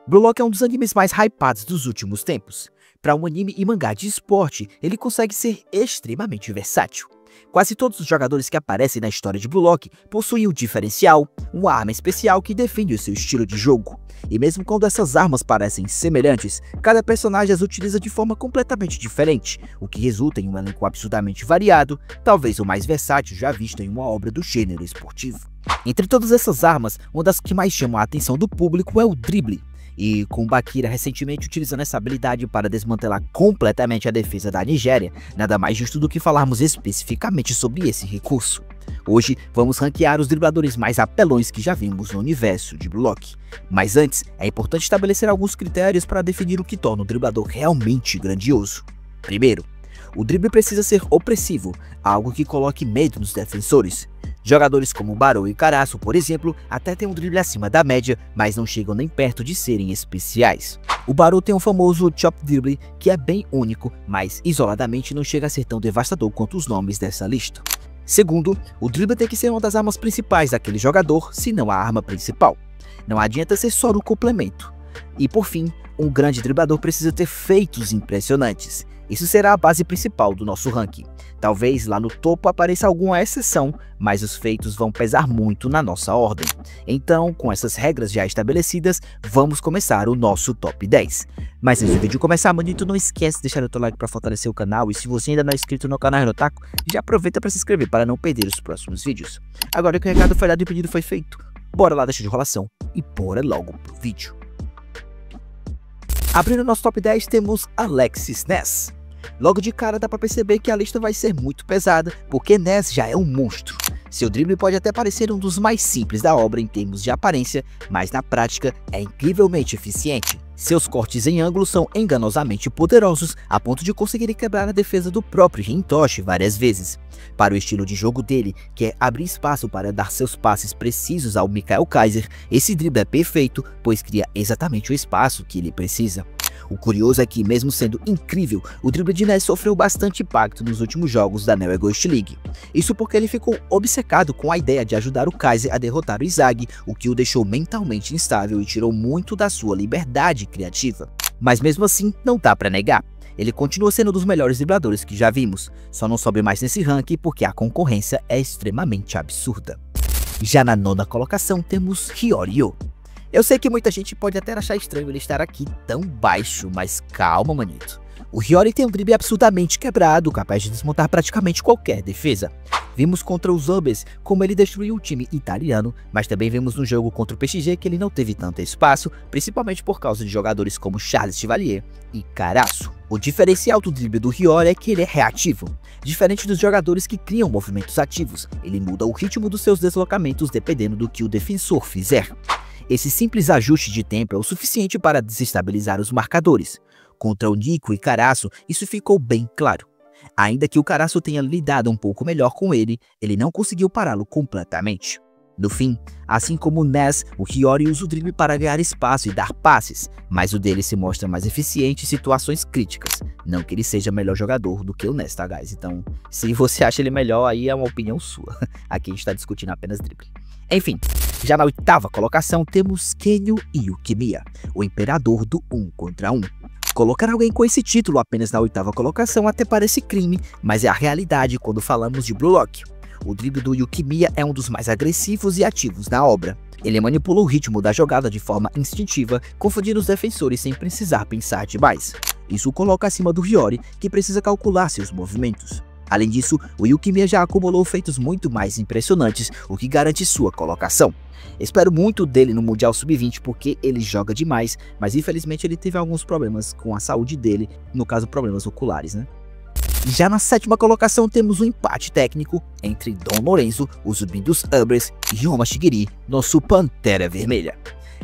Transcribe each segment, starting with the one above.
Blue Lock é um dos animes mais hypados dos últimos tempos. Para um anime e mangá de esporte, ele consegue ser extremamente versátil. Quase todos os jogadores que aparecem na história de Blue Lock possuem um diferencial, uma arma especial que defende o seu estilo de jogo. E mesmo quando essas armas parecem semelhantes, cada personagem as utiliza de forma completamente diferente, o que resulta em um elenco absurdamente variado, talvez o mais versátil já visto em uma obra do gênero esportivo. Entre todas essas armas, uma das que mais chamam a atenção do público é o drible. E com Bakira recentemente utilizando essa habilidade para desmantelar completamente a defesa da Nigéria, nada mais justo do que falarmos especificamente sobre esse recurso. Hoje vamos ranquear os dribladores mais apelões que já vimos no universo de Blue Lock. Mas antes, é importante estabelecer alguns critérios para definir o que torna o driblador realmente grandioso. Primeiro, o drible precisa ser opressivo, algo que coloque medo nos defensores. Jogadores como Barou e Karasu, por exemplo, até têm um drible acima da média, mas não chegam nem perto de serem especiais. O Barou tem o famoso Chop Dribble, que é bem único, mas isoladamente não chega a ser tão devastador quanto os nomes dessa lista. Segundo, o drible tem que ser uma das armas principais daquele jogador, se não a arma principal. Não adianta ser só o complemento. E por fim, um grande driblador precisa ter feitos impressionantes. Isso será a base principal do nosso ranking. Talvez lá no topo apareça alguma exceção, mas os feitos vão pesar muito na nossa ordem. Então, com essas regras já estabelecidas, vamos começar o nosso top 10. Mas antes do vídeo começar, manito, não esquece de deixar o teu like para fortalecer o canal, e se você ainda não é inscrito no canal Hirotaku, já aproveita para se inscrever para não perder os próximos vídeos. Agora que o recado foi dado e o pedido foi feito, bora lá deixar de enrolação e bora logo pro vídeo. Abrindo nosso top 10 temos Alexis Ness. Logo de cara dá pra perceber que a lista vai ser muito pesada, porque Ness já é um monstro. Seu drible pode até parecer um dos mais simples da obra em termos de aparência, mas na prática é incrivelmente eficiente. Seus cortes em ângulo são enganosamente poderosos, a ponto de conseguirem quebrar a defesa do próprio Rintoshi várias vezes. Para o estilo de jogo dele, que é abrir espaço para dar seus passes precisos ao Mikael Kaiser, esse drible é perfeito, pois cria exatamente o espaço que ele precisa. O curioso é que, mesmo sendo incrível, o drible de Ness sofreu bastante impacto nos últimos jogos da Neo Ghost League. Isso porque ele ficou obcecado com a ideia de ajudar o Kaiser a derrotar o Izagi, o que o deixou mentalmente instável e tirou muito da sua liberdade criativa. Mas mesmo assim, não dá pra negar. Ele continua sendo um dos melhores dribladores que já vimos, só não sobe mais nesse ranking porque a concorrência é extremamente absurda. Já na nona colocação temos Hyoryu. Eu sei que muita gente pode até achar estranho ele estar aqui tão baixo, mas calma, manito. O Hyoryu tem um drible absurdamente quebrado, capaz de desmontar praticamente qualquer defesa. Vimos contra os Ubers como ele destruiu o time italiano, mas também vimos no jogo contra o PSG que ele não teve tanto espaço, principalmente por causa de jogadores como Charles Chevalier e Karasu. O diferencial do drible do Hyoryu é que ele é reativo. Diferente dos jogadores que criam movimentos ativos, ele muda o ritmo dos seus deslocamentos dependendo do que o defensor fizer. Esse simples ajuste de tempo é o suficiente para desestabilizar os marcadores. Contra o Nico e Karasu, isso ficou bem claro. Ainda que o Karasu tenha lidado um pouco melhor com ele, ele não conseguiu pará-lo completamente. No fim, assim como o Ness, o Hyoryu usa o drible para ganhar espaço e dar passes, mas o dele se mostra mais eficiente em situações críticas. Não que ele seja melhor jogador do que o Ness, tá, guys? Então, se você acha ele melhor, aí é uma opinião sua. Aqui a gente está discutindo apenas drible. Enfim, já na oitava colocação temos Kenyu Yukimiya, o imperador do 1 contra 1. Colocar alguém com esse título apenas na oitava colocação até parece crime, mas é a realidade quando falamos de Blue Lock. O drible do Yukimiya é um dos mais agressivos e ativos da obra. Ele manipula o ritmo da jogada de forma instintiva, confundindo os defensores sem precisar pensar demais. Isso o coloca acima do Hyoryu, que precisa calcular seus movimentos. Além disso, o Yukimiya já acumulou feitos muito mais impressionantes, o que garante sua colocação. Espero muito dele no Mundial Sub-20 porque ele joga demais, mas infelizmente ele teve alguns problemas com a saúde dele, no caso problemas oculares, né? Já na sétima colocação temos um empate técnico entre Dom Lorenzo, o Zubin dos Ubers, e Ryoma Shigiri, nosso Pantera Vermelha.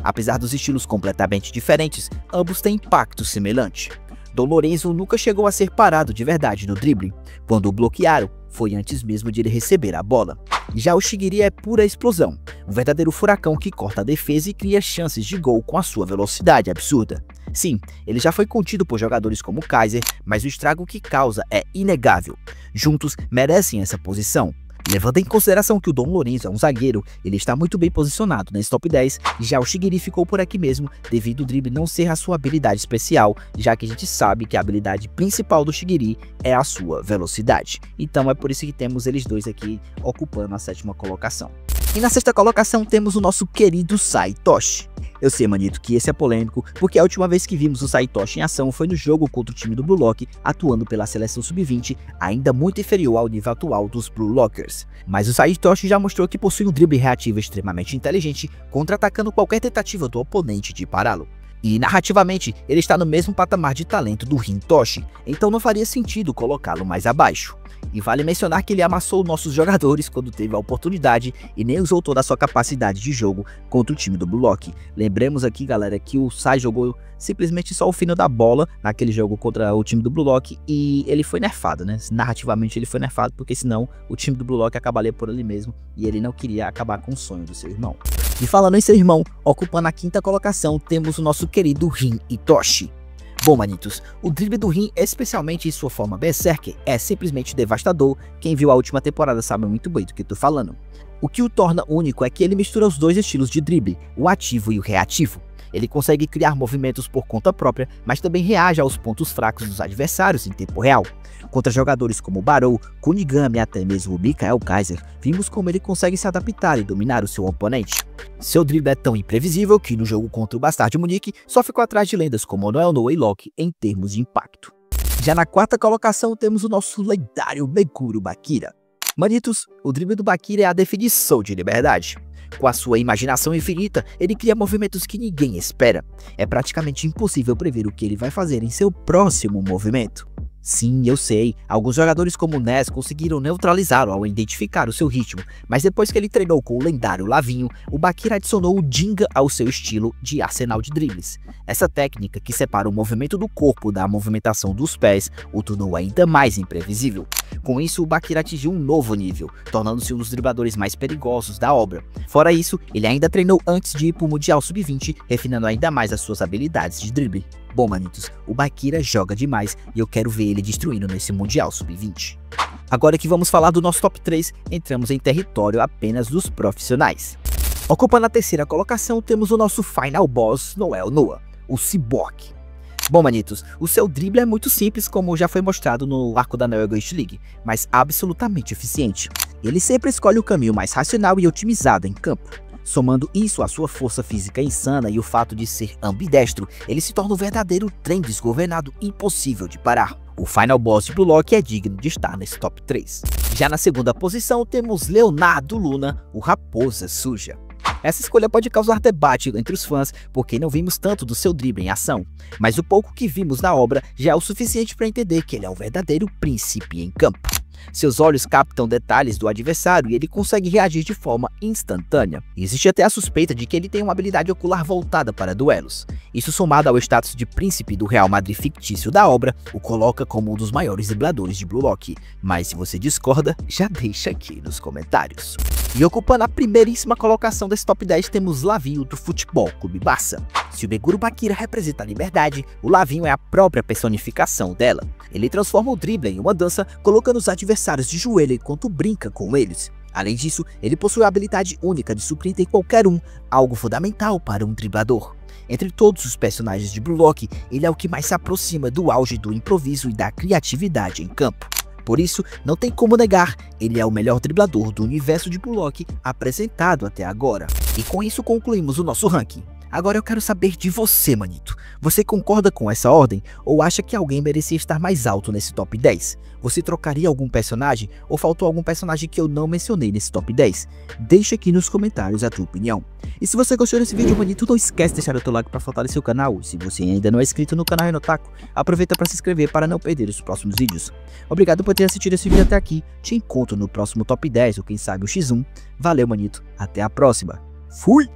Apesar dos estilos completamente diferentes, ambos têm impacto semelhante. Dom Lorenzo nunca chegou a ser parado de verdade no drible. Quando o bloquearam, foi antes mesmo de ele receber a bola. Já o Shigiri é pura explosão, um verdadeiro furacão que corta a defesa e cria chances de gol com a sua velocidade absurda. Sim, ele já foi contido por jogadores como Kaiser, mas o estrago que causa é inegável. Juntos merecem essa posição. Levando em consideração que o Dom Lorenzo é um zagueiro, ele está muito bem posicionado nesse top 10, e já o Shigiri ficou por aqui mesmo, devido ao drible não ser a sua habilidade especial, já que a gente sabe que a habilidade principal do Shigiri é a sua velocidade. Então é por isso que temos eles dois aqui ocupando a 7ª colocação. E na 6ª colocação temos o nosso querido Saitoshi. Eu sei, manito, que esse é polêmico, porque a última vez que vimos o Saitoshi em ação foi no jogo contra o time do Blue Lock, atuando pela seleção sub-20, ainda muito inferior ao nível atual dos Blue Lockers. Mas o Saitoshi já mostrou que possui um drible reativo extremamente inteligente, contra-atacando qualquer tentativa do oponente de pará-lo. E narrativamente, ele está no mesmo patamar de talento do Rin Toshi, então não faria sentido colocá-lo mais abaixo. E vale mencionar que ele amassou nossos jogadores quando teve a oportunidade e nem usou toda a sua capacidade de jogo contra o time do Blue Lock. Lembremos aqui, galera, que o Sai jogou simplesmente só o fino da bola naquele jogo contra o time do Blue Lock e ele foi nerfado, né? Narrativamente ele foi nerfado porque senão o time do Blue Lock acabaria por ali mesmo e ele não queria acabar com o sonho do seu irmão. E falando em seu irmão, ocupando a 5ª colocação temos o nosso querido Rin Itoshi. Bom, manitos, o drible do Rin, especialmente em sua forma Berserker, é simplesmente devastador. Quem viu a última temporada sabe muito bem do que eu tô falando. O que o torna único é que ele mistura os dois estilos de drible, o ativo e o reativo. Ele consegue criar movimentos por conta própria, mas também reage aos pontos fracos dos adversários em tempo real. Contra jogadores como Barou, Kunigami e até mesmo o Mikael Kaiser, vimos como ele consegue se adaptar e dominar o seu oponente. Seu drible é tão imprevisível que no jogo contra o Bastard Munique só ficou atrás de lendas como Noel Noah e Loki em termos de impacto. Já na 4ª colocação temos o nosso lendário Meguro Bakira. Manitos, o drible do Bakira é a definição de liberdade. Com a sua imaginação infinita, ele cria movimentos que ninguém espera. É praticamente impossível prever o que ele vai fazer em seu próximo movimento. Sim, eu sei, alguns jogadores como o Ness conseguiram neutralizá-lo ao identificar o seu ritmo, mas depois que ele treinou com o lendário Lavinho, o Bakira adicionou o Jinga ao seu estilo de arsenal de dribles. Essa técnica, que separa o movimento do corpo da movimentação dos pés, o tornou ainda mais imprevisível. Com isso, o Bakira atingiu um novo nível, tornando-se um dos dribladores mais perigosos da obra. Fora isso, ele ainda treinou antes de ir para o Mundial Sub-20, refinando ainda mais as suas habilidades de drible. Bom, manitos, o Bakira joga demais e eu quero ver ele destruindo nesse Mundial Sub-20. Agora que vamos falar do nosso top 3, entramos em território apenas dos profissionais. Ocupando a 3ª colocação, temos o nosso Final Boss Noel Noah, o Cyborg. Bom, manitos, o seu drible é muito simples, como já foi mostrado no arco da Neo Ghost League, mas absolutamente eficiente. Ele sempre escolhe o caminho mais racional e otimizado em campo. Somando isso à sua força física insana e o fato de ser ambidestro, ele se torna um verdadeiro trem desgovernado impossível de parar. O Final Boss de Blue Lock é digno de estar nesse top 3. Já na 2ª posição temos Leonardo Luna, o Raposa Suja. Essa escolha pode causar debate entre os fãs, porque não vimos tanto do seu drible em ação, mas o pouco que vimos na obra já é o suficiente para entender que ele é um verdadeiro príncipe em campo. Seus olhos captam detalhes do adversário e ele consegue reagir de forma instantânea. Existe até a suspeita de que ele tem uma habilidade ocular voltada para duelos. Isso, somado ao status de príncipe do Real Madrid fictício da obra, o coloca como um dos maiores dribladores de Blue Lock. Mas se você discorda, já deixa aqui nos comentários. E ocupando a primeiríssima colocação desse top 10 temos Lavinho do Futebol Clube Barça. Se o Meguro Bakira representa a liberdade, o Lavinho é a própria personificação dela. Ele transforma o drible em uma dança, colocando os adversários de joelho enquanto brinca com eles. Além disso, ele possui a habilidade única de surpreender qualquer um, algo fundamental para um driblador. Entre todos os personagens de Blue Lock, ele é o que mais se aproxima do auge do improviso e da criatividade em campo. Por isso, não tem como negar, ele é o melhor driblador do universo de Blue Lock apresentado até agora. E com isso concluímos o nosso ranking. Agora eu quero saber de você, manito. Você concorda com essa ordem ou acha que alguém merecia estar mais alto nesse top 10? Você trocaria algum personagem ou faltou algum personagem que eu não mencionei nesse top 10? Deixa aqui nos comentários a tua opinião. E se você gostou desse vídeo, manito, não esquece de deixar o teu like para fortalecer o canal. Se você ainda não é inscrito no canal Renotaku, aproveita para se inscrever para não perder os próximos vídeos. Obrigado por ter assistido esse vídeo até aqui. Te encontro no próximo top 10 ou quem sabe o X1. Valeu, manito. Até a próxima. Fui!